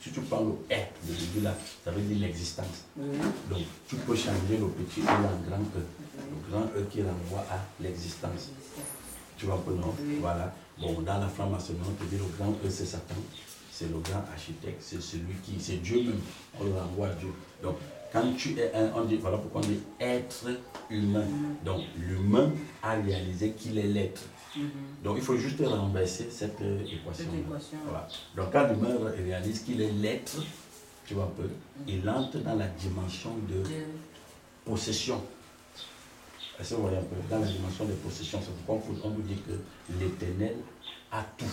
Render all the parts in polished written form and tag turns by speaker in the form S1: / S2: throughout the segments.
S1: si tu prends le E, le début là, ça veut dire l'existence. Donc, tu peux changer le petit E en grand E. Le grand E qui renvoie à l'existence. Tu vois un peu, non? Voilà. Bon, dans la franc-maçonnerie, on te dit le grand E, c'est Satan. C'est le grand architecte, c'est celui qui, c'est Dieu même. On le renvoie à Dieu. Donc, quand tu es un, on dit, voilà pourquoi on dit être humain. Donc, l'humain a réalisé qu'il est l'être. Donc, il faut juste renverser cette équation. Voilà. Donc, quand l'humain réalise qu'il est l'être, tu vois un peu, il entre dans la dimension de possession. Est-ce que vous voyez un peu? Dans la dimension de possession, c'est pourquoi on nous dit que l'Éternel a tout.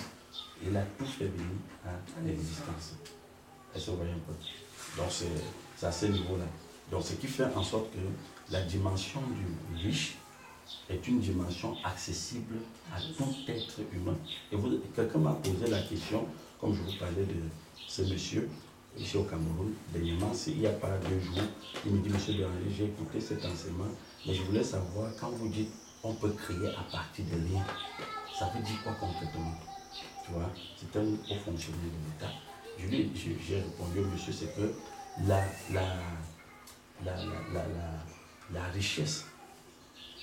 S1: Il a tout fait venir à l'existence. Est-ce que vous voyez un peu? Donc, c'est à ce niveau-là. Donc, ce qui fait en sorte que la dimension du riche est une dimension accessible à tout être humain. Et quelqu'un m'a posé la question, comme je vous parlais de ce monsieur, ici au Cameroun, dernièrement, il n'y a pas 2 jours, il me dit, monsieur Béranger, j'ai écouté cet enseignement, mais je voulais savoir, quand vous dites on peut créer à partir de rien, ça veut dire quoi concrètement? Tu vois, c'est un haut fonctionnaire de l'État. J'ai répondu au monsieur, c'est que la richesse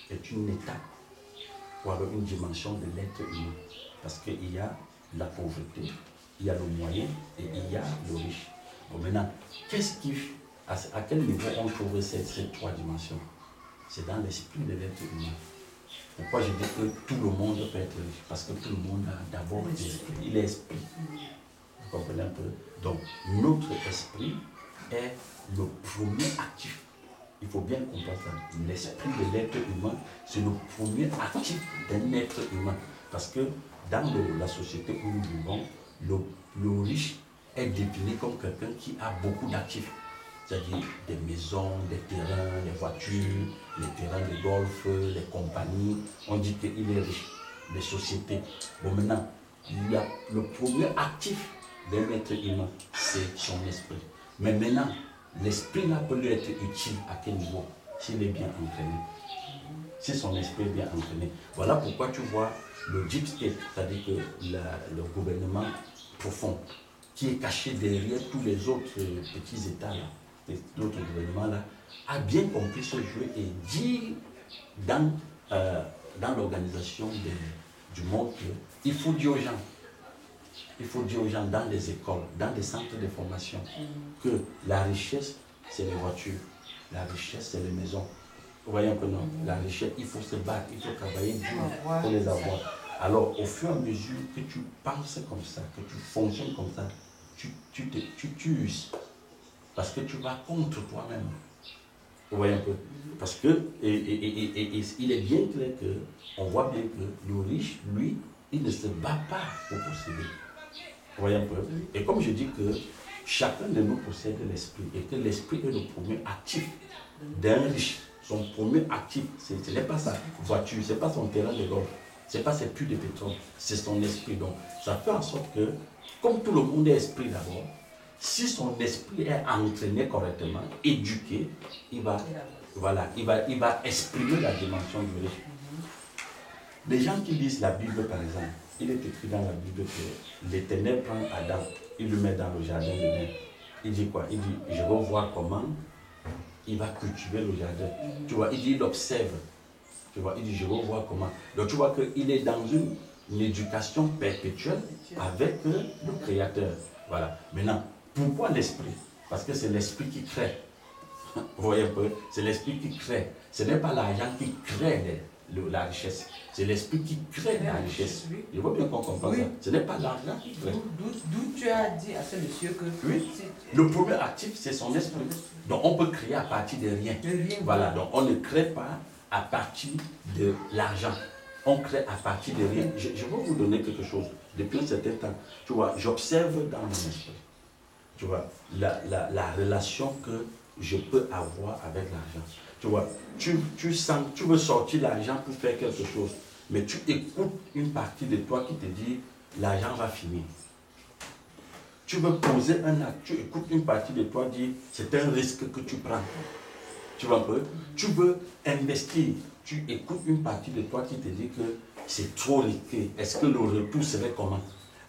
S1: est une étape ou alors une dimension de l'être humain. Parce qu'il y a la pauvreté, il y a le moyen et il y a le riche. Bon, maintenant, à quel niveau on trouve ces 3 dimensions? C'est dans l'esprit de l'être humain. Pourquoi je dis que tout le monde peut être riche? Parce que tout le monde a d'abord l'esprit. Il est esprit. Vous comprenez un peu? Donc, notre esprit est le premier actif. Il faut bien comprendre ça. L'esprit de l'être humain, c'est le premier actif d'un être humain. Parce que dans la société où nous vivons, le riche est défini comme quelqu'un qui a beaucoup d'actifs. C'est-à-dire des maisons, des terrains, des voitures, les terrains de golf, les compagnies. On dit qu'il est riche. Les sociétés. Bon, maintenant, il y a le premier actif d'un être humain, c'est son esprit. Mais maintenant, l'esprit là peut lui être utile à quel niveau? S'il est bien entraîné. Si son esprit est bien entraîné. Voilà pourquoi tu vois le deep state, c'est-à-dire que le gouvernement profond, qui est caché derrière tous les autres petits États là, d'autres gouvernements là, a bien compris ce jeu et dit dans l'organisation du monde qu'il faut dire aux gens, dans les écoles, dans les centres de formation, que la richesse, c'est les voitures, la richesse, c'est les maisons. Vous voyez un peu, non? La richesse, il faut se battre, il faut travailler dur pour les avoir. Alors, au fur et à mesure que tu penses comme ça, que tu fonctionnes comme ça, tu t'uses. Parce que tu vas contre toi-même. Vous voyez un peu? Parce que, et il est bien clair qu'on voit bien que le riche, lui, il ne se bat pas pour posséder. Vous voyez un peu? Et comme je dis que chacun de nous possède l'esprit, et que l'esprit est le premier actif d'un riche. Son premier actif, ce n'est pas sa voiture, ce n'est pas son terrain de golf, ce n'est pas ses puits de pétrole, c'est son esprit. Donc, ça fait en sorte que, comme tout le monde est esprit d'abord, si son esprit est entraîné correctement, éduqué, il va exprimer la dimension du riche. Les gens qui lisent la Bible, par exemple, il est écrit dans la Bible que l'Éternel prend Adam, il le met dans le jardin de l'Éden. Il dit quoi? Il dit, je vais voir comment il va cultiver le jardin. Tu vois, il dit, il observe. Tu vois, il dit, je vais voir comment. Donc tu vois qu'il est dans une éducation perpétuelle avec le Créateur. Voilà. Maintenant, pourquoi l'esprit? Parce que c'est l'esprit qui crée. Vous voyez un peu? C'est l'esprit qui crée. Ce n'est pas l'argent qui crée la richesse. C'est l'esprit qui crée la richesse. Je veux bien qu'on comprenne ça. Ce n'est pas l'argent qui crée.
S2: D'où tu as dit à ce monsieur que...
S1: Oui. Le premier actif, c'est son esprit. Donc on peut créer à partir de rien. Voilà. Donc on ne crée pas à partir de l'argent. On crée à partir de rien. Je vais vous donner quelque chose. Depuis un certain temps, tu vois, j'observe dans mon esprit, tu vois, la relation que je peux avoir avec l'argent. Tu vois, tu sens, tu veux sortir l'argent pour faire quelque chose, mais tu écoutes une partie de toi qui te dit, l'argent va finir. Tu veux poser un acte, tu écoutes une partie de toi dire, c'est un risque que tu prends. Tu vois un peu? Tu veux investir, tu écoutes une partie de toi qui te dit que c'est trop risqué. Est-ce que le retour serait comment?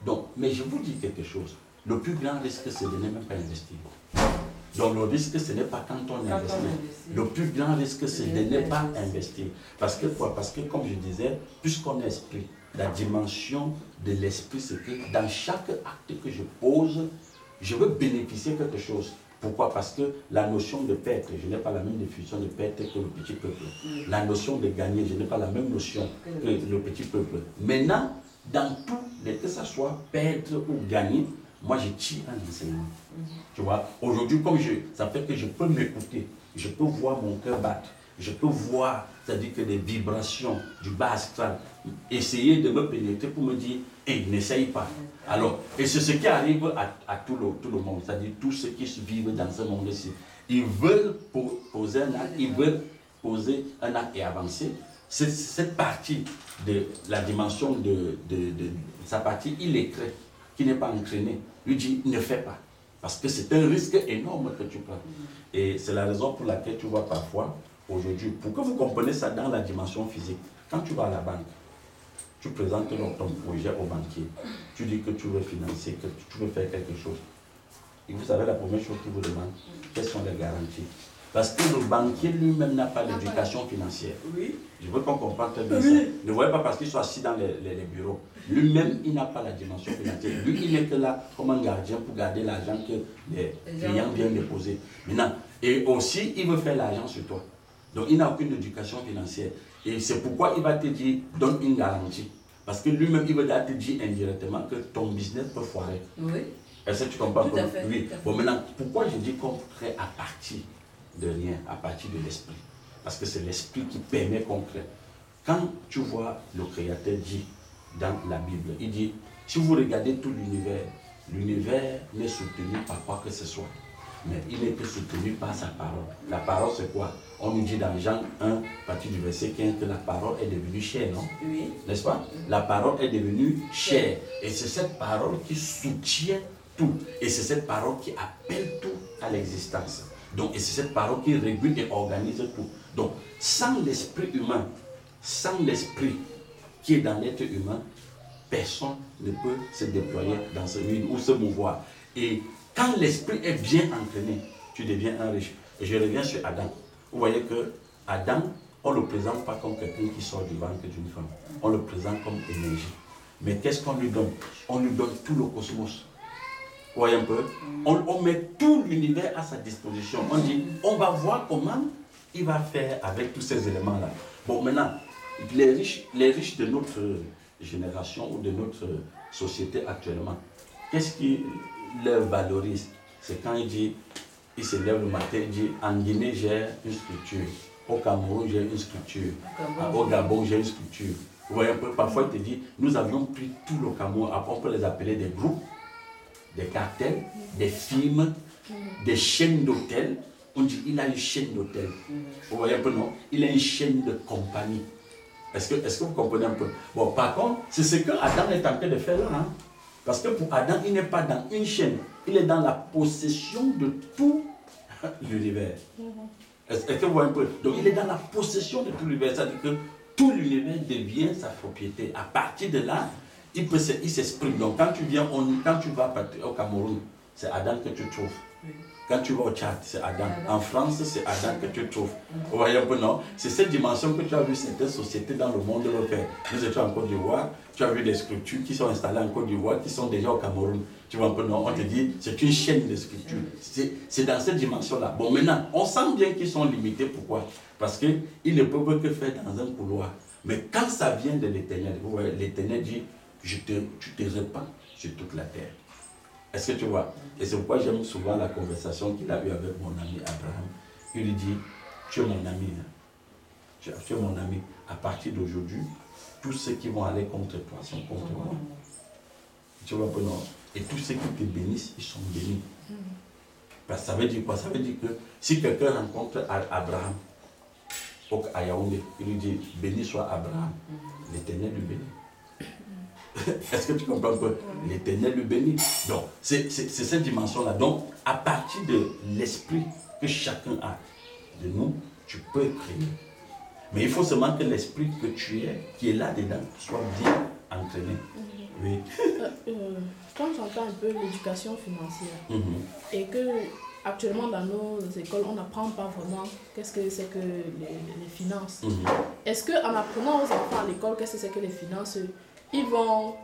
S1: Donc, mais je vous dis quelque chose. le plus grand risque, c'est de ne même pas investir. Donc le risque, ce n'est pas quand on investit. Le plus grand risque, c'est de ne pas investir. Parce que quoi? Parce que comme je disais, puisqu'on est esprit, la dimension de l'esprit, c'est que dans chaque acte que je pose, je veux bénéficier quelque chose. Pourquoi? Parce que la notion de perdre, je n'ai pas la même définition de perdre que le petit peuple. La notion de gagner, je n'ai pas la même notion que le petit peuple. Maintenant, dans tout, que ce soit perdre ou gagner, moi je tire un enseignement. Tu vois, aujourd'hui, comme ça fait que je peux m'écouter, je peux voir mon cœur battre, je peux voir, c'est-à-dire que des vibrations du bas astral, essayer de me pénétrer pour me dire, hey, n'essaye pas. Alors, et c'est ce qui arrive à tout le monde, c'est-à-dire tous ceux qui vivent dans ce monde-ci. Ils veulent poser un acte, ils veulent poser un acte et avancer. C'est cette partie de la dimension de sa partie illettrée, qui n'est pas entraînée, lui dit, ne fais pas. Parce que c'est un risque énorme que tu prends. Et c'est la raison pour laquelle tu vois parfois, aujourd'hui, pour que vous compreniez ça dans la dimension physique, quand tu vas à la banque, tu présentes ton projet au banquier, tu dis que tu veux financer, que tu veux faire quelque chose. Et vous savez la première chose qu'il vous demande, quelles sont les garanties? Parce que le banquier lui-même n'a pas d'éducation financière. Oui. Je veux qu'on comprenne très bien ça. Ne voyez pas parce qu'il soit assis dans les bureaux. Lui-même, il n'a pas la dimension financière. Lui, il est que là comme un gardien pour garder l'argent que les clients viennent déposer. Maintenant, et aussi, il veut faire l'argent sur toi. Donc, il n'a aucune éducation financière. Et c'est pourquoi il va te dire, donne une garantie. Parce que lui-même, il va te dire indirectement que ton business peut foirer. Oui. Est-ce que tu comprends? Tout à fait. Oui. Bon, maintenant, pourquoi je dis qu'on crée à partir de rien, à partir de l'esprit? Parce que c'est l'esprit qui permet qu'on crée. Quand tu vois le Créateur dit dans la Bible, il dit, si vous regardez tout l'univers, l'univers n'est soutenu par quoi que ce soit. Mais il est soutenu par sa parole. La parole, c'est quoi? On nous dit dans Jean 1, à partir du verset 15, que la parole est devenue chair, non? Oui. N'est-ce pas? La parole est devenue chair. Et c'est cette parole qui soutient tout. Et c'est cette parole qui appelle tout à l'existence. Donc, et c'est cette parole qui régule et organise tout. Donc, sans l'esprit humain, sans l'esprit qui est dans l'être humain, personne ne peut se déployer dans ce monde ou se mouvoir. Et quand l'esprit est bien entraîné, tu deviens un riche. Et je reviens sur Adam. Vous voyez que Adam, on ne le présente pas comme quelqu'un qui sort du ventre d'une femme. On le présente comme énergie. Mais qu'est-ce qu'on lui donne? On lui donne tout le cosmos. Vous voyez un peu? On met tout l'univers à sa disposition. On dit, on va voir comment il va faire avec tous ces éléments-là. Bon, maintenant, les riches de notre génération ou de notre société actuellement, qu'est-ce qui leur valorise? C'est quand il se lève le matin, il dit, en Guinée, j'ai une structure. Au Cameroun, j'ai une structure. Au Gabon, j'ai une structure. Vous voyez un peu? Parfois, il te dit, nous avions pris tout le Cameroun. Après, on peut les appeler des groupes, des cartels, des films, des chaînes d'hôtels. On dit, il a une chaîne d'hôtels. Vous voyez un peu, non? Il a une chaîne de compagnie. Est-ce que vous comprenez un peu? Bon, par contre, c'est ce que Adam est en train de faire là. Hein? Parce que pour Adam, il n'est pas dans une chaîne. Il est dans la possession de tout l'univers. Est-ce que vous voyez un peu? Donc, il est dans la possession de tout l'univers. C'est-à-dire que tout l'univers devient sa propriété. À partir de là, il s'exprime. Donc, quand tu vas au Cameroun, c'est Adam que tu trouves. Quand tu vas au Tchad, c'est Adam. En France, c'est Adam que tu trouves. Vous voyez un peu, non? C'est cette dimension que tu as vu certaines sociétés dans le monde le faire. Nous étions en Côte d'Ivoire, tu as vu des structures qui sont installées en Côte d'Ivoire, qui sont déjà au Cameroun. Tu vois un peu, non? On te dit, c'est une chaîne de structures. C'est dans cette dimension-là. Bon, maintenant, on sent bien qu'ils sont limités. Pourquoi? Parce qu'ils ne peuvent que faire dans un couloir. Mais quand ça vient de l'Éternel, vous voyez, l'Éternel dit, tu te répands sur toute la terre. Est-ce que tu vois? Et c'est pourquoi j'aime souvent la conversation qu'il a eue avec mon ami Abraham. Il lui dit, tu es mon ami. Tu es mon ami. À partir d'aujourd'hui, tous ceux qui vont aller contre toi sont contre moi. Tu vois, non? Et tous ceux qui te bénissent, ils sont bénis. Parce que ça veut dire quoi? Ça veut dire que si quelqu'un rencontre Abraham à Yaoundé, il lui dit, béni soit Abraham, l'Éternel lui bénit. Est-ce que tu comprends un peu? L'Éternel lui bénit. Donc, c'est cette dimension-là. Donc, à partir de l'esprit que chacun a de nous, tu peux créer. Mais il faut seulement que l'esprit que tu es, qui est là-dedans, soit bien entraîné. Oui.
S3: Quand j'entends un peu l'éducation financière et que actuellement dans nos écoles, on n'apprend pas vraiment qu'est-ce que c'est que les finances. Est-ce qu'en apprenant aux enfants à l'école qu'est-ce que c'est que les finances, ils vont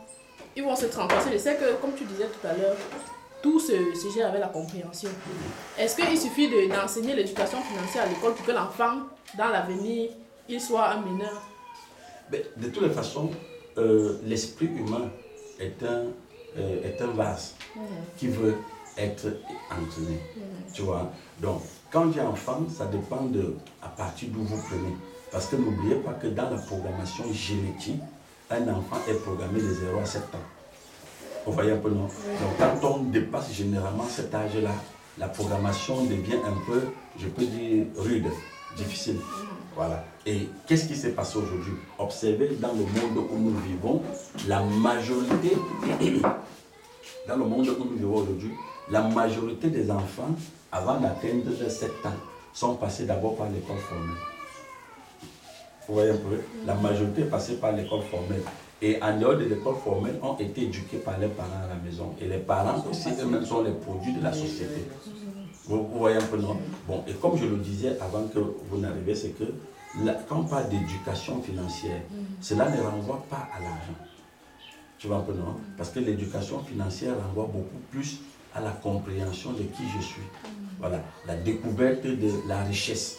S3: se transformer? Je sais que, comme tu disais tout à l'heure, tout se gère avec la compréhension. Est-ce qu'il suffit d'enseigner l'éducation financière à l'école pour que l'enfant, dans l'avenir, il soit un meneur?
S1: Mais de toutes les façons, l'esprit humain est un vase qui veut être entraîné. Tu vois? Donc, quand tu es enfant, ça dépend à partir d'où vous prenez. Parce que n'oubliez pas que dans la programmation génétique, un enfant est programmé de 0 à 7 ans. Vous voyez un peu, non? Donc, quand on dépasse généralement cet âge-là, la programmation devient un peu, je peux dire, rude, difficile. Voilà. Et qu'est-ce qui s'est passé aujourd'hui? Observez dans le monde où nous vivons, la majorité, dans le monde où nous vivons aujourd'hui, la majorité des enfants, avant d'atteindre 7 ans, sont passés d'abord par l'école formelle. Vous voyez un peu? La majorité est passée par l'école formelle. Et en dehors de l'école formelle, ont été éduqués par leurs parents à la maison. Et les parents aussi, eux-mêmes, sont les produits de la société. Vous voyez un peu, non? Bon, et comme je le disais avant que vous n'arriviez, c'est que quand on parle d'éducation financière, cela ne renvoie pas à l'argent. Tu vois un peu, non? Parce que l'éducation financière renvoie beaucoup plus à la compréhension de qui je suis. Voilà, la découverte de la richesse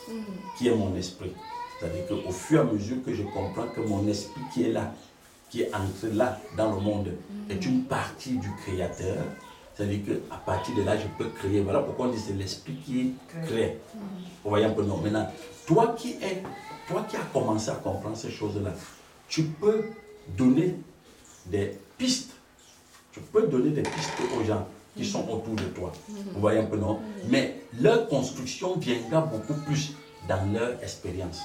S1: qui est mon esprit. C'est-à-dire qu'au fur et à mesure que je comprends que mon esprit qui est là, qui est entré là dans le monde, est une partie du Créateur, c'est-à-dire qu'à partir de là, je peux créer. Voilà pourquoi on dit que c'est l'esprit qui crée. Vous voyez un peu, non? Maintenant, toi qui as commencé à comprendre ces choses-là, tu peux donner des pistes. Tu peux donner des pistes aux gens qui sont autour de toi. Vous voyez un peu, non? Mais leur construction viendra beaucoup plus dans leur expérience.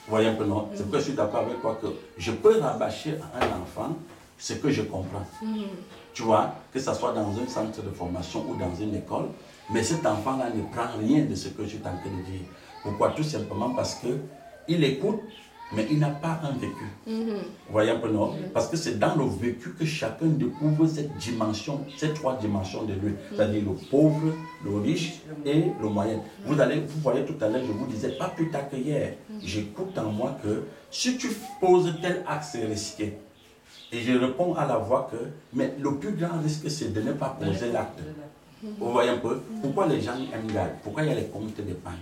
S1: Vous voyez un peu, non? C'est pourquoi je suis d'accord avec toi que je peux rabâcher à un enfant ce que je comprends. Tu vois, que ce soit dans un centre de formation ou dans une école, mais cet enfant-là ne prend rien de ce que je suis en train de dire. Pourquoi? Tout simplement parce qu'il écoute, mais il n'a pas un vécu. Vous voyez un peu, non? Parce que c'est dans le vécu que chacun découvre cette dimension, ces 3 dimensions de lui, c'est-à-dire le pauvre, le riche et le moyen. Vous voyez tout à l'heure, je vous disais, pas plus tard que hier, j'écoute en moi que si tu poses tel axe risqué, et je réponds à la voix que, mais le plus grand risque, c'est de ne pas poser l'acte. Vous voyez un peu? Pourquoi les gens aiment gagner? Pourquoi il y a les comptes d'épargne?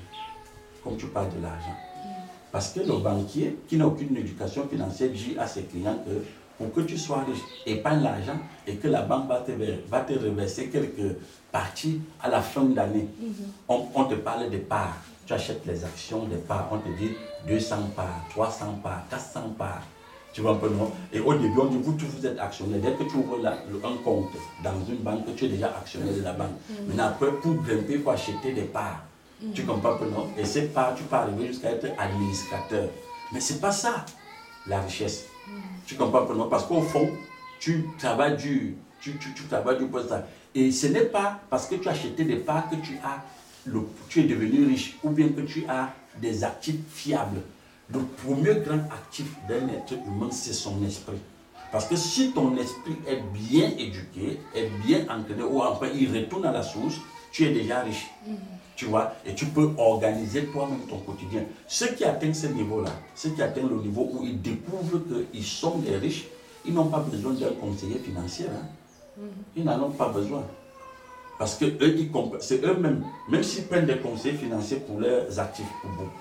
S1: Comme tu parles de l'argent. Parce que le banquier, qui n'a aucune éducation financière, dit à ses clients que pour que tu sois riche, épargne l'argent et que la banque va te reverser quelques parties à la fin d'année. On te parle de parts. Tu achètes les actions des parts. On te dit 200 parts, 300 parts, 400 parts. Tu vois un peu, non? Et au début, on dit, vous êtes actionnaire. Dès que tu ouvres un compte dans une banque, tu es déjà actionnaire de la banque. Maintenant, après, pour grimper, il faut acheter des parts. Tu comprends un peu, non? Et ces parts, tu peux arriver jusqu'à être administrateur. Mais ce n'est pas ça, la richesse. Tu comprends un peu, non? Parce qu'au fond, tu travailles dur. Tu travailles dur pour ça. Et ce n'est pas parce que tu as acheté des parts que tu es devenu riche ou bien que tu as des actifs fiables. Le premier grand actif d'un être humain, c'est son esprit. Parce que si ton esprit est bien éduqué, est bien entraîné, ou enfin il retourne à la source, tu es déjà riche. Tu vois, et tu peux organiser toi-même ton quotidien. Ceux qui atteignent ce niveau-là, ceux qui atteignent le niveau où ils découvrent qu'ils sont des riches, ils n'ont pas besoin d'un conseiller financier. Ils n'en ont pas besoin. Parce que c'est eux-mêmes, même s'ils prennent des conseillers financiers pour leurs actifs,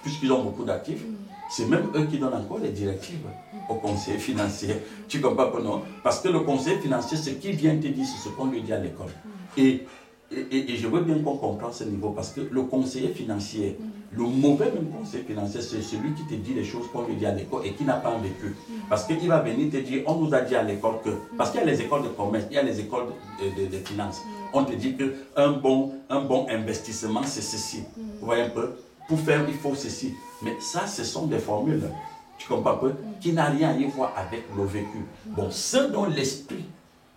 S1: puisqu'ils ont beaucoup d'actifs, c'est même eux qui donnent encore les directives aux conseillers financiers. Tu comprends pas, non? Parce que le conseiller financier, ce qu'il vient te dire, c'est ce qu'on lui dit à l'école. Et je veux bien qu'on comprenne ce niveau, parce que le conseiller financier, le mauvais même conseiller financier, c'est celui qui te dit les choses qu'on lui dit à l'école et qui n'a pas vécu. Parce qu'il va venir te dire, on nous a dit à l'école que, parce qu'il y a les écoles de commerce, il y a les écoles de finances, on te dit qu'un bon investissement, c'est ceci. Vous voyez un peu? Pour faire, il faut ceci. Mais ça, ce sont des formules, tu comprends un peu, qui n'ont rien à y voir avec le vécu. Bon, ceux dont l'esprit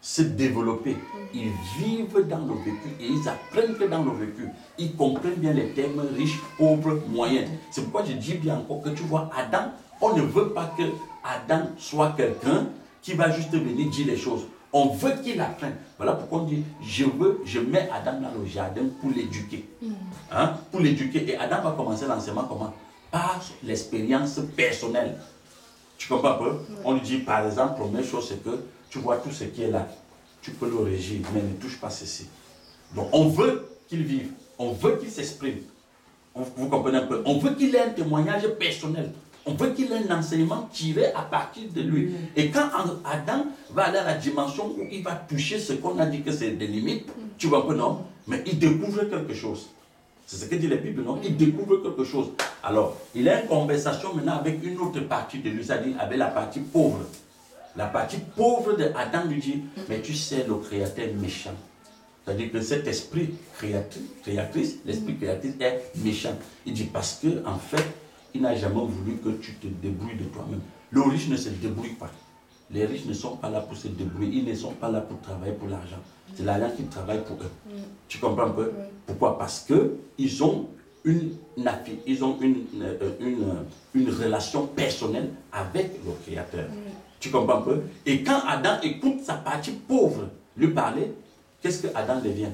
S1: se développer, ils vivent dans le vécu et ils apprennent que dans le vécu, ils comprennent bien les termes riches, pauvres, moyens. C'est pourquoi je dis bien encore que tu vois, Adam, on ne veut pas que Adam soit quelqu'un qui va juste venir dire les choses. On veut qu'il apprenne. Voilà pourquoi on dit, je mets Adam dans le jardin pour l'éduquer. Hein? Pour l'éduquer. Et Adam va commencer l'enseignement comment? Par l'expérience personnelle. Tu comprends un peu? On lui dit, par exemple, la première chose, c'est que tu vois tout ce qui est là. Tu peux le régir, mais ne touche pas ceci. Donc, on veut qu'il vive. On veut qu'il s'exprime. Vous comprenez un peu? On veut qu'il ait un témoignage personnel. On veut qu'il ait un enseignement tiré à partir de lui. Et quand Adam va aller à la dimension où il va toucher ce qu'on a dit que c'est des limites, tu vois un peu, non? Mais il découvre quelque chose. C'est ce que dit la Bible, non? Il découvre quelque chose. Alors, il a une conversation maintenant avec une autre partie de lui, c'est-à-dire avec la partie pauvre. La partie pauvre d'Adam lui dit, mais tu sais, le Créateur est méchant. C'est-à-dire que cet esprit créatrice, l'esprit créatrice est méchant. Il dit, parce que en fait, il n'a jamais voulu que tu te débrouilles de toi-même. Le riche ne se débrouille pas. Les riches ne sont pas là pour se débrouiller. Ils ne sont pas là pour travailler pour l'argent. C'est l'argent qui travaille pour eux. Tu comprends un peu? Pourquoi? Parce qu'ils ont une relation personnelle avec le Créateur. Tu comprends un peu? Et quand Adam écoute sa partie pauvre lui parler, qu'est-ce que Adam devient?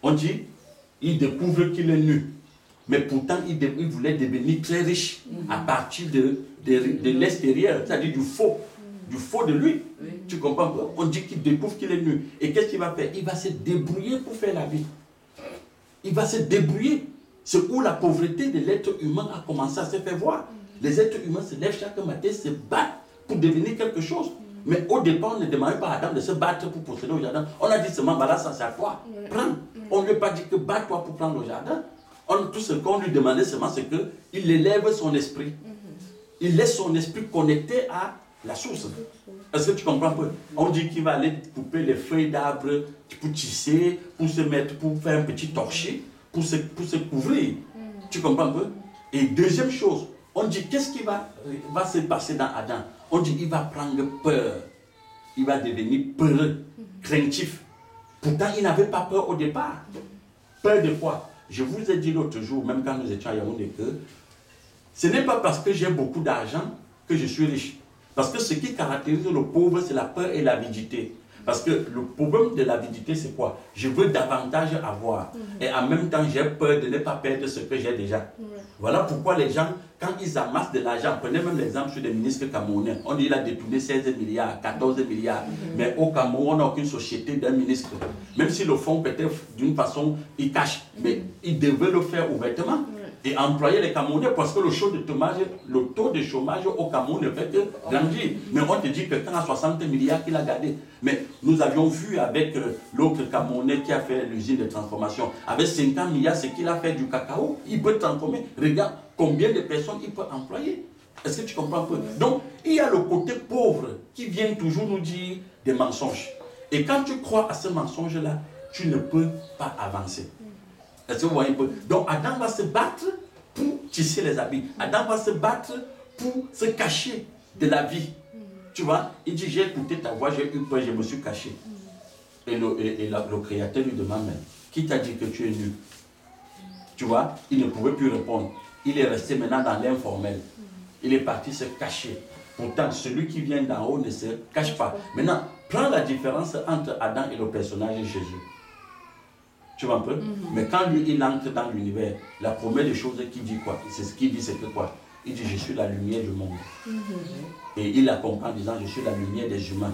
S1: On dit, il découvre qu'il est nu. Mais pourtant, il voulait devenir très riche à partir de l'extérieur, c'est-à-dire du faux de lui. Tu comprends? On dit qu'il découvre qu'il est nu. Et qu'est-ce qu'il va faire? Il va se débrouiller pour faire la vie. Il va se débrouiller. C'est où la pauvreté de l'être humain a commencé à se faire voir. Les êtres humains se lèvent chaque matin, se battent pour devenir quelque chose. Mais au départ, on ne demandait pas à Adam de se battre pour posséder le jardin. On a dit seulement, voilà, ça c'est à toi. Prends. On ne lui a pas dit que bats-toi pour prendre le jardin. Tout ce qu'on lui demandait seulement, c'est qu'il élève son esprit. Il laisse son esprit connecté à la source. Est-ce que tu comprends un peu? On dit qu'il va aller couper les feuilles d'arbres pour tisser, pour se mettre, pour faire un petit torchis, pour se couvrir. Tu comprends un peu? Et deuxième chose, on dit qu'est-ce qui va se passer dans Adam? On dit qu'il va prendre peur. Il va devenir peureux, craintif. Pourtant, il n'avait pas peur au départ. Peur de quoi? Je vous ai dit l'autre jour, même quand nous étions à Yaoundé, que ce n'est pas parce que j'ai beaucoup d'argent que je suis riche. Parce que ce qui caractérise le pauvre, c'est la peur et l'avidité. Parce que le problème de l'avidité, c'est quoi? Je veux davantage avoir. Et en même temps, j'ai peur de ne pas perdre ce que j'ai déjà. Voilà pourquoi les gens, quand ils amassent de l'argent, prenez même l'exemple sur des ministres camerounais. On dit qu'il a détourné 16 milliards, 14 milliards. Mais au Cameroun, on n'a aucune société d'un ministre. Même si le font peut-être d'une façon, il cache. Mais il devait le faire ouvertement. Et employer les Camerounais parce que le taux de chômage au Cameroun ne fait que grandir. Mais on te dit que quand à 60 milliards qu'il a gardé. Mais nous avions vu avec l'autre Camerounais qui a fait l'usine de transformation, avec 50 milliards, ce qu'il a fait du cacao, il peut transformer. Regarde combien de personnes il peut employer. Est-ce que tu comprends un peu? Donc, il y a le côté pauvre qui vient toujours nous dire des mensonges. Et quand tu crois à ce mensonge-là, tu ne peux pas avancer. Est-ce que vous voyez un peu? Donc Adam va se battre pour tisser les habits. Adam va se battre pour se cacher de la vie. Tu vois? Il dit, j'ai écouté ta voix, j'ai eu peur, je me suis caché. Et le Créateur lui demande, mais qui t'a dit que tu es nu? Tu vois? Il ne pouvait plus répondre. Il est resté maintenant dans l'informel. Il est parti se cacher. Pourtant, celui qui vient d'en haut ne se cache pas. Maintenant, prends la différence entre Adam et le personnage de Jésus. Tu vois un peu? Mais quand lui, il entre dans l'univers, la première des choses qu'il dit quoi? C'est ce qu'il dit, c'est que quoi? Il dit, je suis la lumière du monde. Et il la comprend en disant, je suis la lumière des humains.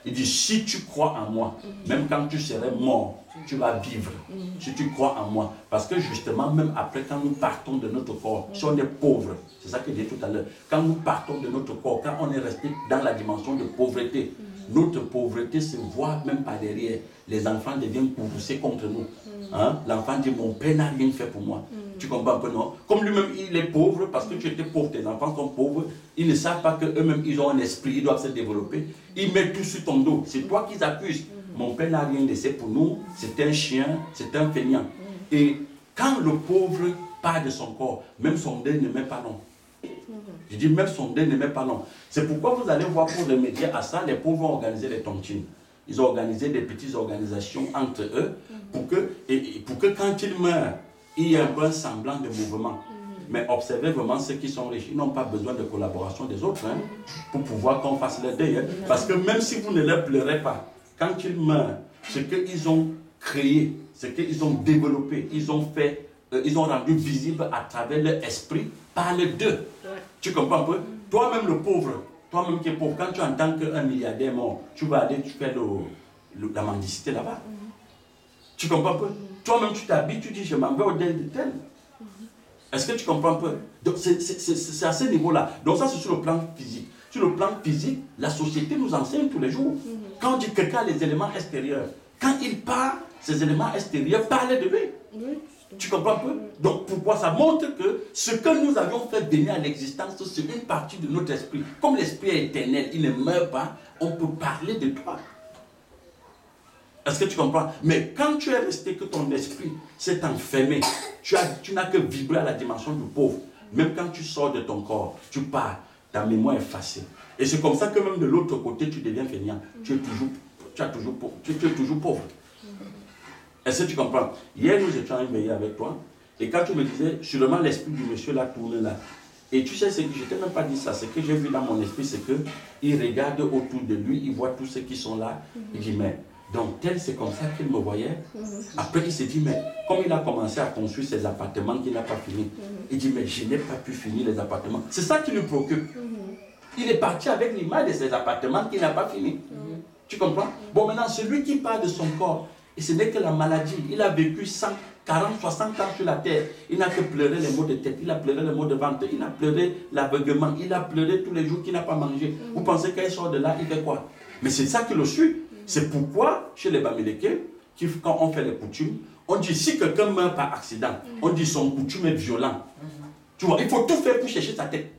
S1: Il dit, si tu crois en moi, même quand tu serais mort, tu vas vivre. Si tu crois en moi. Parce que justement, même après, quand nous partons de notre corps, si on est pauvre, c'est ça que j'ai dit tout à l'heure, quand nous partons de notre corps, quand on est resté dans la dimension de pauvreté, notre pauvreté se voit même par derrière. Les enfants deviennent courroucés contre nous. Hein? L'enfant dit, mon père n'a rien fait pour moi. Tu comprends un peu, non? Comme lui-même, il est pauvre parce que tu étais pauvre, tes enfants sont pauvres. Ils ne savent pas qu'eux-mêmes, ils ont un esprit, ils doivent se développer. Ils mettent tout sur ton dos. C'est toi qu'ils accusent. Mon père n'a rien laissé pour nous. C'est un chien, c'est un feignant. Et quand le pauvre part de son corps, même son deuil ne met pas long. Je dis même son deuil ne met pas long. C'est pourquoi vous allez voir pour remédier à ça, les pauvres ont organisé des tontines. Ils ont organisé des petites organisations entre eux pour que quand ils meurent, il y ait un bon semblant de mouvement. Mais observez vraiment ceux qui sont riches. Ils n'ont pas besoin de collaboration des autres hein, pour pouvoir qu'on fasse leur deuil. Hein. Parce que même si vous ne leur pleurez pas, quand ils meurent, ce qu'ils ont créé, ce qu'ils ont développé, ils ont fait, ils ont rendu visible à travers leur esprit, parle d'eux. Tu comprends un peu? Toi-même le pauvre, toi-même qui es pauvre, quand tu entends qu'un milliardaire est mort, tu vas aller, tu fais la mendicité là-bas. Tu comprends un peu? Toi-même tu t'habilles, tu dis je m'en vais au deuil de tel. Est-ce que tu comprends un peu? Donc c'est à ce niveau-là. Donc ça c'est sur le plan physique. Sur le plan physique, la société nous enseigne tous les jours. Quand on dit que quelqu'un a les éléments extérieurs, quand il part, ces éléments extérieurs parlent de lui. Tu comprends un peu? Donc pourquoi ça montre que ce que nous avions fait venir à l'existence, c'est une partie de notre esprit. Comme l'esprit est éternel, il ne meurt pas, on peut parler de toi. Est-ce que tu comprends? Mais quand tu es resté que ton esprit s'est enfermé, tu n'as que vibré à la dimension du pauvre. Même quand tu sors de ton corps, tu pars, ta mémoire est effacée. Et c'est comme ça que même de l'autre côté, tu deviens fainéant. Tu es toujours pauvre. Est-ce que tu comprends? Hier, nous étions éveillés avec toi. Et quand tu me disais, sûrement l'esprit du monsieur là tourne là. Et tu sais, ce que je ne t'ai même pas dit ça. Ce que j'ai vu dans mon esprit, c'est qu'il regarde autour de lui, il voit tous ceux qui sont là. Il dit, mais donc tel, c'est comme ça qu'il me voyait. Après, il s'est dit, mais comme il a commencé à construire ses appartements qu'il n'a pas fini, il dit, mais je n'ai pas pu finir les appartements. C'est ça qui lui préoccupe. Il est parti avec l'image de ses appartements qu'il n'a pas fini. Tu comprends? Bon, maintenant, celui qui parle de son corps, et ce n'est que la maladie. Il a vécu 140, 60 ans sur la terre. Il n'a que pleuré les maux de tête, il a pleuré les maux de ventre, il a pleuré l'aveuglement, il a pleuré tous les jours qu'il n'a pas mangé. Vous pensez qu'il sort de là, il fait quoi? Mais c'est ça qui le suit. C'est pourquoi, chez les Bamileke, quand on fait les coutumes, on dit si quelqu'un meurt par accident, on dit son coutume est violent. Tu vois, il faut tout faire pour chercher sa tête.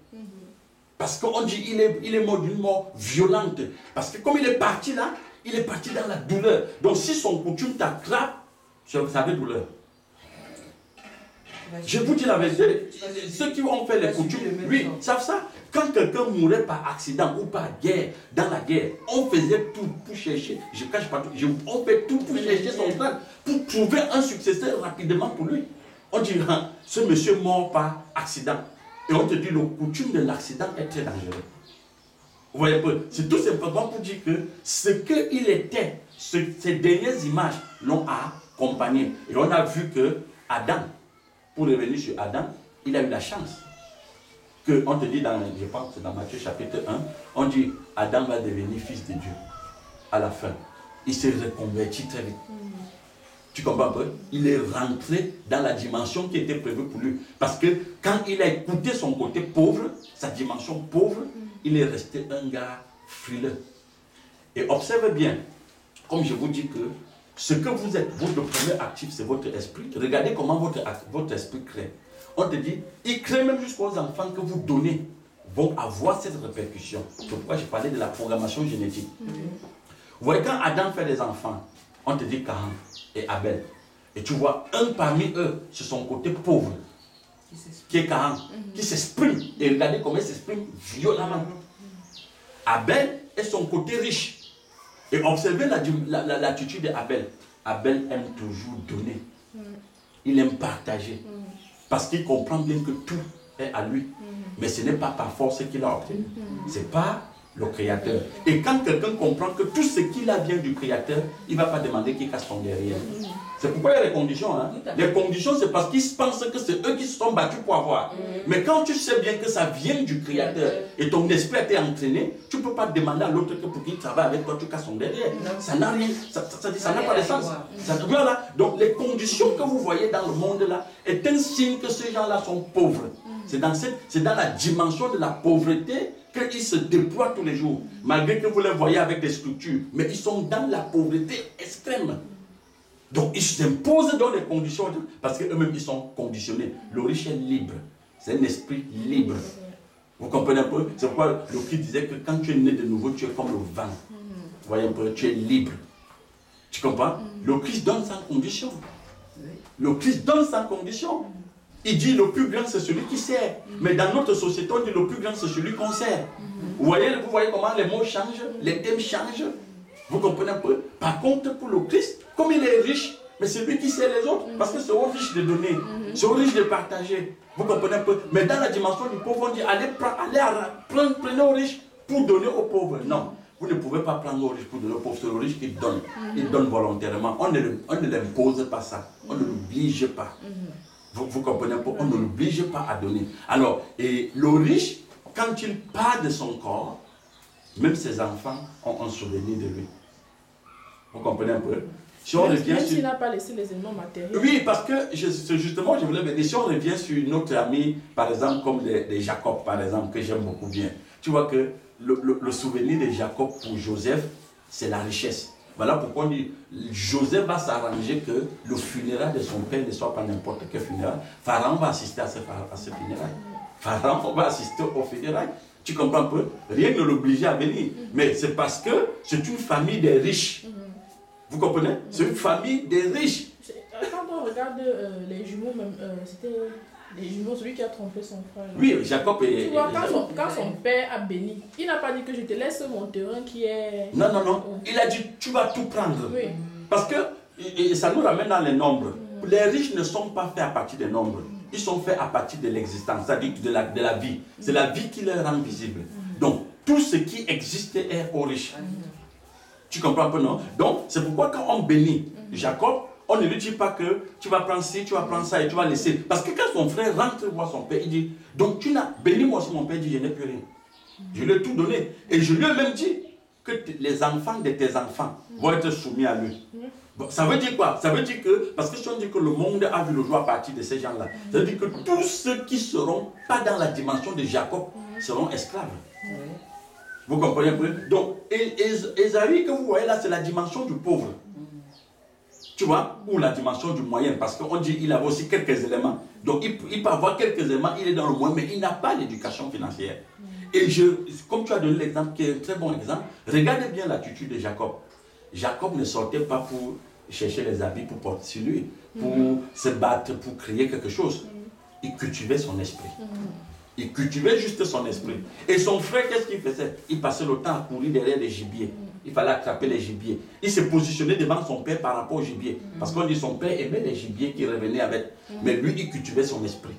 S1: Parce qu'on dit il est mort d'une mort violente. Parce que comme il est parti là, il est parti dans la douleur. Donc si son coutume t'attrape, vous avez douleur. Je vous dis la vérité, ceux qui ont fait les coutumes, oui, savent ça. Quand quelqu'un mourait par accident ou par guerre, dans la guerre, on faisait tout pour chercher, je cache pas tout, on fait tout pour chercher son crâne, pour trouver un successeur rapidement pour lui. On dit, ce monsieur mort par accident. Et on te dit, le coutume de l'accident est très dangereux. Vous voyez un peu, c'est tout simplement pour dire que ce qu'il était, ces dernières images l'ont accompagné. Et on a vu que Adam, pour revenir sur Adam, il a eu la chance. Que on te dit, je pense que c'est dans Matthieu chapitre 1, on dit Adam va devenir fils de Dieu à la fin. Il s'est reconverti très vite. Tu comprends un peu? Il est rentré dans la dimension qui était prévue pour lui. Parce que quand il a écouté son côté pauvre, sa dimension pauvre, il est resté un gars frileux. Et observez bien, comme je vous dis que ce que vous êtes, votre premier actif, c'est votre esprit. Regardez comment votre esprit crée. On te dit, il crée même jusqu'aux enfants que vous donnez, vont avoir cette répercussion. C'est pourquoi j'ai parlé de la programmation génétique. Vous voyez, quand Adam fait des enfants, on te dit Caïn et Abel. Et tu vois, un parmi eux, c'est son côté pauvre, qui est Caïn, qui s'exprime. Et regardez comment il s'exprime violemment. Abel est son côté riche. Et observez l'attitude d'Abel. Abel aime toujours donner. Il aime partager. Parce qu'il comprend bien que tout est à lui. Mais ce n'est pas par force qu'il a obtenu. C'est pas le Créateur. Et quand quelqu'un comprend que tout ce qu'il a vient du Créateur, il ne va pas demander qu'il casse son derrière. C'est pourquoi il y a les conditions. Hein? Les conditions, c'est parce qu'ils pensent que c'est eux qui se sont battus pour avoir. Mais quand tu sais bien que ça vient du Créateur et ton esprit a été entraîné, tu ne peux pas demander à l'autre que pour qu'il travaille avec toi, tu casses son derrière. Ça n'a rien, ça n'a pas de sens. Voilà. Donc les conditions que vous voyez dans le monde là est un signe que ces gens-là sont pauvres. C'est dans la dimension de la pauvreté qu'ils se déploient tous les jours. Malgré que vous les voyez avec des structures, mais ils sont dans la pauvreté extrême. Donc ils s'imposent dans les conditions, parce qu'eux-mêmes ils sont conditionnés. Le riche est libre. C'est un esprit libre. Vous comprenez un peu? C'est pourquoi le Christ disait que quand tu es né de nouveau, tu es comme le vent. Vous voyez un peu, tu es libre. Tu comprends? Le Christ donne sans condition. Le Christ donne sans condition. Il dit le plus grand c'est celui qui sert. Mais dans notre société, on dit le plus grand c'est celui qu'on sert. Vous voyez comment les mots changent, les thèmes changent. Vous comprenez un peu? Par contre, pour le Christ, comme il est riche, mais c'est lui qui sait les autres. Parce que c'est aux riches de donner, c'est aux riches de partager. Vous comprenez un peu? Mais dans la dimension du pauvre, on dit prenez aux riches pour donner aux pauvres. Non, vous ne pouvez pas prendre aux riches pour donner aux pauvres. C'est aux riches qui donnent. Ils donnent volontairement. On ne l'impose pas ça. On ne l'oblige pas. Vous comprenez un peu? On ne l'oblige pas à donner. Alors, et le riche, quand il part de son corps, même ses enfants ont un souvenir de lui. Vous comprenez un peu? Si on revient
S3: même
S1: sur...
S3: s'il n'a pas laissé les éléments matériels.
S1: Oui, parce que justement, je voulais me dire, si on revient sur notre ami, par exemple, comme les Jacob, par exemple, que j'aime beaucoup bien, tu vois que le souvenir de Jacob pour Joseph, c'est la richesse. Voilà pourquoi on dit, Joseph va s'arranger que le funérail de son père ne soit pas n'importe quel funérail. Pharaon va assister à ce funérail. Pharaon va assister au funérail. Tu comprends un peu? Rien ne l'obligeait à venir. Mais c'est parce que c'est une famille des riches. Vous comprenez? C'est une famille des riches.
S3: Quand on regarde les jumeaux, même, c'était les jumeaux, celui qui a trompé son frère.
S1: Oui, Jacob et...
S3: Tu vois, quand son père a béni, il n'a pas dit que je te laisse mon terrain qui est...
S1: Non. Il a dit, tu vas tout prendre.
S3: Oui.
S1: Parce que, et ça nous ramène dans les nombres. Les riches ne sont pas faits à partir des nombres. Ils sont faits à partir de l'existence, c'est-à-dire de la vie. C'est la vie qui les rend visibles. Donc, tout ce qui existe est aux riches. Tu comprends un peu, non? Donc, c'est pourquoi quand on bénit Jacob, on ne lui dit pas que tu vas prendre ci, tu vas prendre ça et tu vas laisser. Parce que quand son frère rentre voir son père, il dit, donc tu n'as béni moi aussi, mon père dit, je n'ai plus rien. Je lui ai tout donné. Et je lui ai même dit que les enfants de tes enfants vont être soumis à lui. Bon, ça veut dire quoi? Ça veut dire que, parce que si on dit que le monde a vu le jour à partir de ces gens-là, ça veut dire que tous ceux qui ne seront pas dans la dimension de Jacob seront esclaves. Vous comprenez un peu? Donc, Ésaü que vous voyez là, c'est la dimension du pauvre. Tu vois? Ou la dimension du moyen, parce qu'on dit qu'il avait aussi quelques éléments. Donc, il peut avoir quelques éléments, il est dans le moyen, mais il n'a pas l'éducation financière. Et comme tu as donné l'exemple, qui est un très bon exemple, regardez bien l'attitude de Jacob. Jacob ne sortait pas pour chercher les habits pour porter sur lui, pour se battre, pour créer quelque chose. Il cultivait son esprit. Il cultivait juste son esprit. Et son frère, qu'est-ce qu'il faisait? Il passait le temps à courir derrière les gibiers. Il fallait attraper les gibiers. Il se positionnait devant son père par rapport aux gibiers. Parce qu'on dit que son père aimait les gibiers qui revenaient avec. Mais lui, il cultivait son esprit.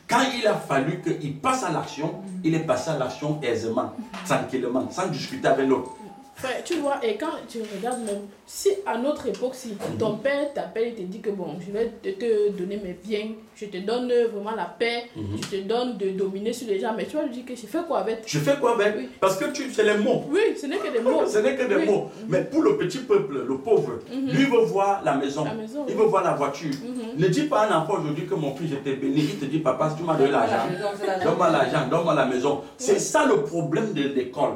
S1: Quand il a fallu qu'il passe à l'action, il est passé à l'action aisément, tranquillement, sans discuter avec l'autre.
S3: Frère, tu vois, et quand tu regardes même, si à notre époque, si ton père t'appelle et te dit que bon, je vais te donner mes biens, je te donne vraiment la paix, je te donne de dominer sur les gens, mais tu vas lui dire que je fais quoi avec?
S1: Je fais quoi avec?
S3: Oui.
S1: Parce que c'est les mots.
S3: Oui, ce n'est que des mots.
S1: Ce n'est que des mots. Mais pour le petit peuple, le pauvre, lui veut voir la maison. Il veut voir la voiture. Ne dis pas à un enfant aujourd'hui que mon fils était béni. Il te dit, papa, si tu m'as donné l'argent, donne-moi l'argent, donne-moi la maison. C'est ça le problème de l'école.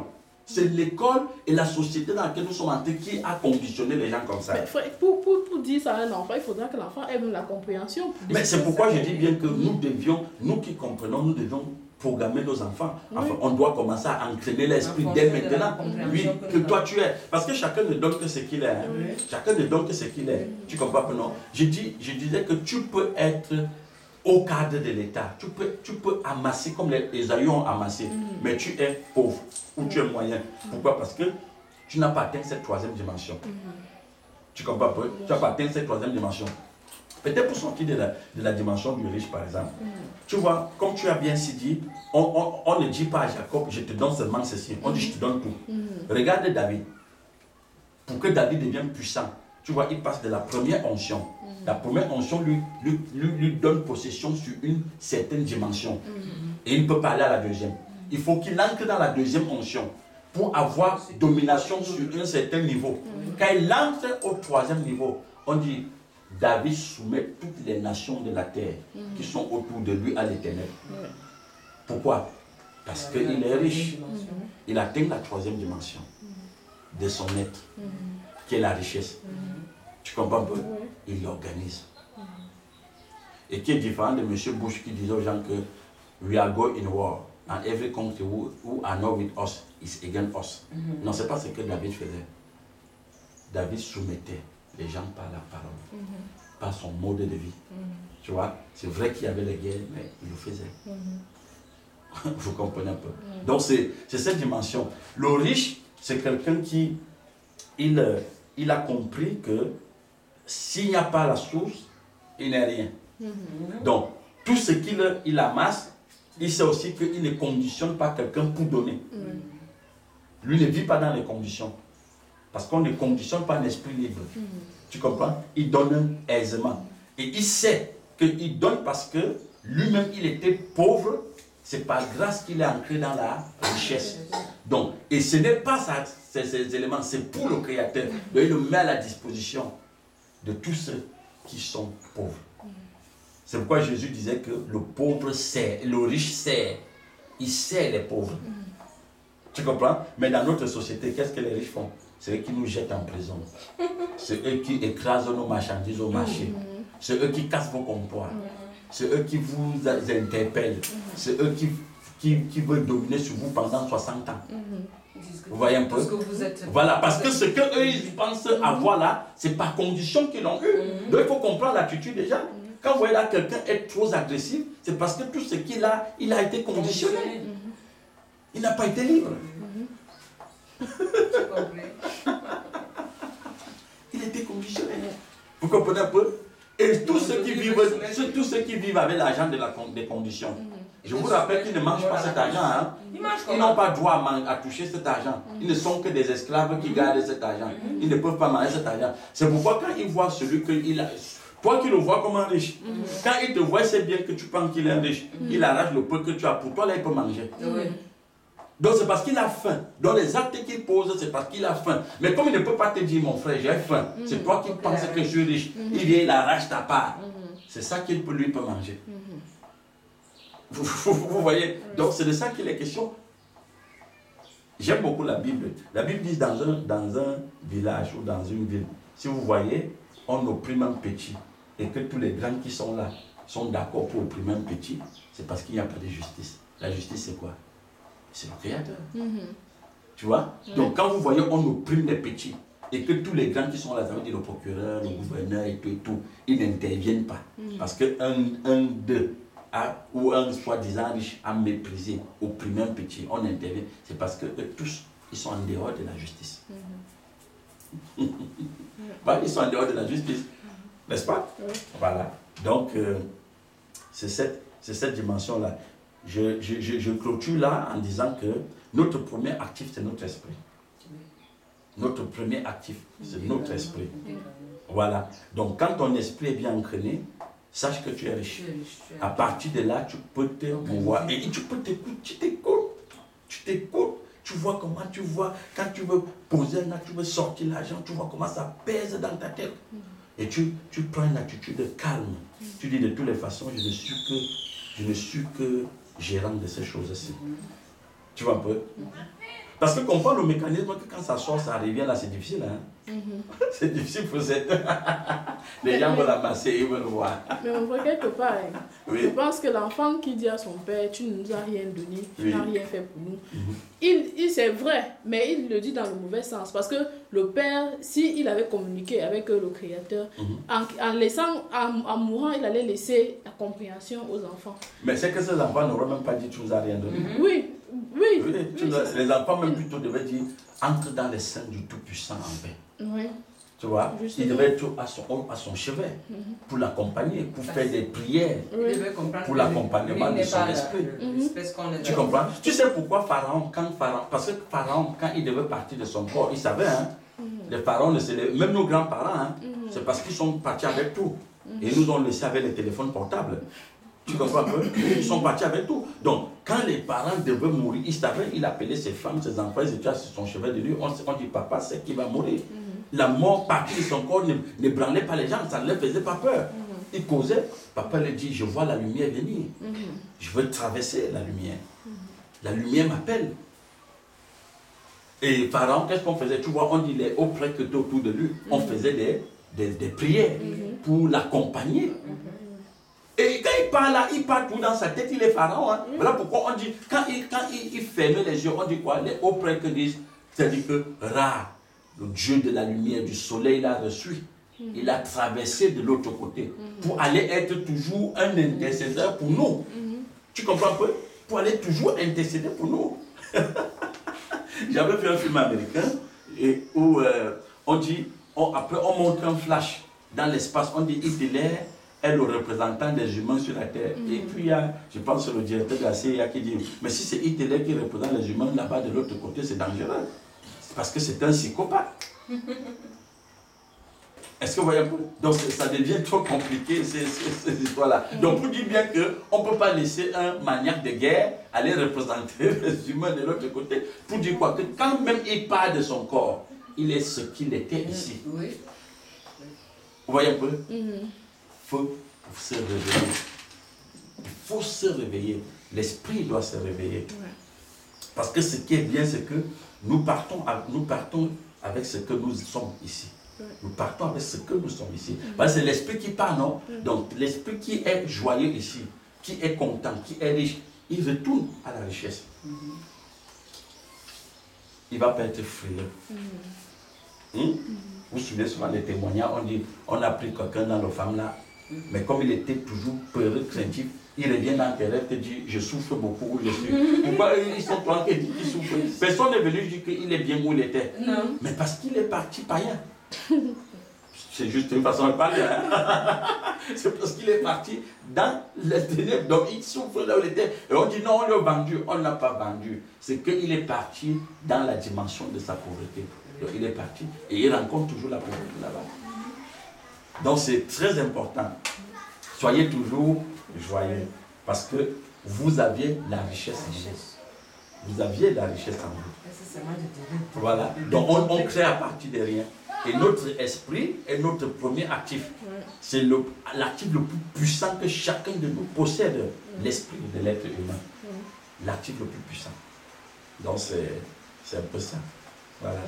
S1: C'est l'école et la société dans laquelle nous sommes entrés qui a conditionné les gens comme ça.
S3: Mais frère, pour dire ça à un enfant, il faudra que l'enfant ait la compréhension.
S1: Mais c'est pourquoi je dis bien que nous qui comprenons, nous devons programmer nos enfants. Enfin, on doit commencer à entraîner l'esprit dès maintenant. Oui, que toi tu es. Parce que chacun ne donne que ce qu'il est. Chacun ne donne que ce qu'il est. Tu comprends pas, non? Je disais que tu peux être au cadre de l'État. Tu peux amasser comme les Ésaü ont amassé. Mais tu es pauvre ou tu es moyen. Pourquoi? Parce que tu n'as pas atteint cette troisième dimension. Tu comprends pas? Tu n'as pas atteint cette troisième dimension. Peut-être pour sortir de la dimension du riche, par exemple. Tu vois, comme tu as bien si dit, on ne dit pas à Jacob, je te donne seulement ceci. On dit, je te donne tout. Regarde David. Pour que David devienne puissant, tu vois, il passe de la première onction. La première onction lui donne possession sur une certaine dimension. Et il ne peut pas aller à la deuxième. Il faut qu'il entre dans la deuxième onction pour avoir domination sur un certain niveau. Quand il entre au troisième niveau, on dit, David soumet toutes les nations de la terre qui sont autour de lui à l'Éternel. Pourquoi? Parce qu'il est riche. Il atteint la troisième dimension de son être, qui est la richesse. Tu comprends un peu? Il l'organise. Et qui est différent de M. Bush qui disait aux gens que we are going in war and every country who are not with us is against us. Non, ce n'est pas ce que David faisait. David soumettait les gens par la parole, par son mode de vie. Tu vois, c'est vrai qu'il y avait les guerres, mais il le faisait. Vous comprenez un peu? Donc c'est cette dimension. Le riche, c'est quelqu'un qui il a compris que s'il n'y a pas la source, il n'est rien. Donc, tout ce qu'il amasse, il sait aussi qu'il ne conditionne pas quelqu'un pour donner. Lui ne vit pas dans les conditions. Parce qu'on ne conditionne pas un esprit libre. Tu comprends? Il donne aisément. Et il sait qu'il donne parce que lui-même, il était pauvre. C'est par grâce qu'il est ancré dans la richesse. Donc, et ce n'est pas ça, ces éléments, c'est pour le Créateur. Donc, il le met à la disposition de tous ceux qui sont pauvres. C'est pourquoi Jésus disait que le pauvre sert, le riche sert. Il sert les pauvres. Tu comprends? Mais dans notre société, qu'est-ce que les riches font? C'est eux qui nous jettent en prison. C'est eux qui écrasent nos marchandises au marché. C'est eux qui cassent vos comptoirs. C'est eux qui vous interpellent. C'est eux qui veulent dominer sur vous pendant 60 ans. Vous voyez un peu?
S2: Parce que vous êtes...
S1: Voilà, parce que ce qu'eux ils pensent avoir là, c'est par condition qu'ils l'ont eu. Donc il faut comprendre l'attitude des gens. Quand vous voyez là quelqu'un être trop agressif, c'est parce que tout ce qu'il a, il a été conditionné. Il n'a pas été libre. Il était conditionné. Vous comprenez un peu? Et tous ceux qui vivent avec l'argent des conditions, je vous rappelle qu'ils ne mangent pas cet argent. Hein? Ils n'ont pas droit à toucher cet argent. Ils ne sont que des esclaves qui gardent cet argent. Ils ne peuvent pas manger cet argent. C'est pourquoi quand ils voient celui qu'il a... Toi qui le vois comme un riche, quand il te voit, c'est bien que tu penses qu'il est un riche. Il arrache le peu que tu as pour toi, là il peut manger. Donc c'est parce qu'il a faim. Donc les actes qu'il pose, c'est parce qu'il a faim. Mais comme il ne peut pas te dire, mon frère, j'ai faim, c'est toi qui penses que je suis riche. Il vient, il arrache ta part. C'est ça qu'il peut, lui peut manger. Vous voyez? Donc c'est de ça qu'il est question. J'aime beaucoup la Bible. La Bible dit dans un village ou dans une ville, si vous voyez, on opprime un petit et que tous les grands qui sont là sont d'accord pour opprimer un petit, c'est parce qu'il n'y a pas de justice. La justice, c'est quoi? C'est le Créateur. Tu vois? Donc quand vous voyez, on opprime les petits et que tous les grands qui sont là, ça veut dire le procureur, le gouverneur et tout, ils n'interviennent pas. Parce qu'un d'eux ou un soi-disant riche a méprisé, opprimé un petit, on intervient. C'est parce que eux tous, ils sont en dehors de la justice. Ils sont en dehors de la justice. N'est-ce pas? Voilà. Donc, c'est cette dimension-là. Je clôture là en disant que notre premier actif, c'est notre esprit. Notre premier actif, c'est notre esprit. Voilà. Donc, quand ton esprit est bien entraîné, sache que tu es riche. À partir de là, tu peux te mouvoir. Et tu peux t'écouter. Tu t'écoutes. Tu vois comment tu vois. Quand tu veux poser un acte, tu veux sortir l'argent, tu vois comment ça pèse dans ta tête. Et tu prends une attitude de calme. Tu dis de toutes les façons, je ne suis que gérant de ces choses-ci. Tu vois un peu? Parce que comprends le mécanisme que quand ça sort, ça revient là, c'est difficile. Hein? C'est difficile pour cette... Les gens veulent l'amasser, ils veulent voir.
S3: Mais on voit quelque part.
S1: Oui.
S3: Je pense que l'enfant qui dit à son père, tu ne nous as rien donné, tu n'as rien fait pour nous. C'est vrai, mais il le dit dans le mauvais sens. Parce que le père, s'il avait communiqué avec le Créateur, en mourant, il allait laisser la compréhension aux enfants.
S1: Mais c'est que ces enfants n'auraient même pas dit tu nous as rien donné.
S3: Oui.
S1: Les enfants même plutôt devaient dire entre dans les seins du Tout-Puissant en paix.
S3: Oui.
S1: Tu vois,
S3: Justement.
S1: il devait être à son chevet pour l'accompagner, pour faire des prières, pour l'accompagnement de son esprit. Tu comprends? Tu sais pourquoi Pharaon, parce que Pharaon, quand il devait partir de son corps, il savait, hein, les pharaons, même nos grands-parents, hein, c'est parce qu'ils sont partis avec tout. Et ils nous ont laissé avec les téléphones portables. Tu comprends un peu? Ils sont partis avec tout. Donc, quand les parents devaient mourir, il savait, il appelait ses femmes, ses enfants, ils étaient sur son chevet de lui. On dit, papa, c'est qui va mourir. La mort partie de son corps ne branlait pas les gens, ça ne leur faisait pas peur. Il causait. Papa lui dit, je vois la lumière venir. Je veux traverser la lumière. La lumière m'appelle. Et Pharaon, qu'est-ce qu'on faisait? Tu vois, on dit les hauts prêtres que autour de lui. On faisait des prières pour l'accompagner. Et quand il parle là, il parle tout dans sa tête, il est Pharaon. Hein. Voilà pourquoi on dit, quand il fermait les yeux, on dit quoi? Les hauts prêtres disent, c'est-à-dire que Ra, le Dieu de la lumière, du soleil, l'a reçu. Il a traversé de l'autre côté pour aller être toujours un intercesseur pour nous. Tu comprends un peu? Pour aller toujours intercéder pour nous. J'avais fait un film américain où on dit, après on montre un flash dans l'espace. On dit Hitler est le représentant des humains sur la Terre. Et puis il y a, je pense, le directeur de la CIA qui dit, mais si c'est Hitler qui représente les humains là-bas de l'autre côté, c'est dangereux. C'est parce que c'est un psychopathe. Est-ce que vous voyez un peu? Donc ça devient trop compliqué, ces histoires-là. Donc pour dire bien qu'on ne peut pas laisser un maniaque de guerre aller représenter les humains de l'autre côté. Pour dire quoi? Que quand même il part de son corps, il est ce qu'il était ici.
S2: Oui.
S1: Vous voyez un peu? Il faut se réveiller. Il faut se réveiller. L'esprit doit se réveiller. Parce que ce qui est bien, c'est que nous partons avec ce que nous sommes ici. Nous partons avec ce que nous sommes ici. Parce que c'est l'esprit qui part, non? Donc l'esprit qui est joyeux ici, qui est content, qui est riche, il retourne à la richesse. Il ne va pas être frileux. Vous vous souvenez souvent des témoignages, on dit, on a pris quelqu'un dans nos femmes là, mais comme il était toujours peureux, craintif, il revient dans tes rêves et te dit, je souffre beaucoup où je suis. Pourquoi ils sont toi qui dis qu'ils souffrent? Personne n'est venu dire qu'il est bien où il était.
S2: Non.
S1: Mais parce qu'il est parti païen. C'est juste une façon de parler. Hein? C'est parce qu'il est parti dans les ténèbres. Donc il souffre là où il était. Et on dit non, on l'a vendu. On ne l'a pas vendu. C'est qu'il est parti dans la dimension de sa pauvreté. Donc il est parti et il rencontre toujours la pauvreté là-bas. Donc c'est très important. Soyez toujours joyeux. Parce que vous aviez la richesse en vous. Vous aviez la richesse en vous. Voilà. Donc on crée à partir de rien. Et notre esprit est notre premier actif. C'est l'actif le plus puissant que chacun de nous possède, l'esprit de l'être humain. L'actif le plus puissant. Donc c'est un peu ça. Voilà.